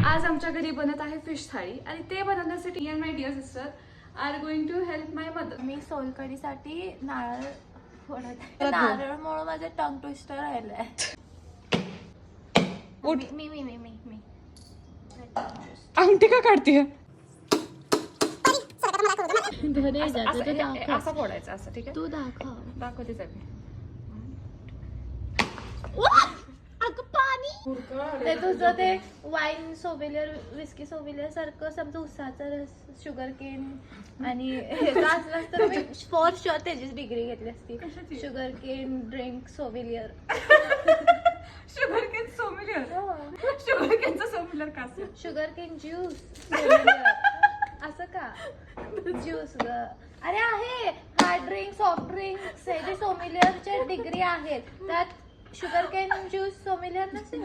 आज आमच्या घरी बनत आहे फिश थाळी आणि ते बनवण्यासाठी मी my dear sister are going to help my mother. मी सोलकडीसाठी नारळ फोडत आहे. नारळमुळे माझं टंग ट्विस्टर राहिलंय. मी अंगठी का काढतीये? असं फोडायचं असं. ठीक आहे, तू दाखव. दाखवतेच आहे. अगं पाणी ते तुझं ते वाईन सोबेलियर विस्की सोबेलियर सारखं समजा उसाचा रस शुगर केन आणि हे असलं तर मी फॉर शुअर त्याचीच डिग्री घेतली असती. Sugar cane drink sommelier. Sugar cane sommelier. Sugar केनचं सोमिलियर का असं? शुगर केन ज्यूस असं का ज्यूस ग. अरे आहे हार्ड ड्रिंक सॉफ्ट ड्रिंक्स हे जे सोमिलियरच्या डिग्री आहेत त्यात शुगर केन ज्यूस सोमिलियर नसेल.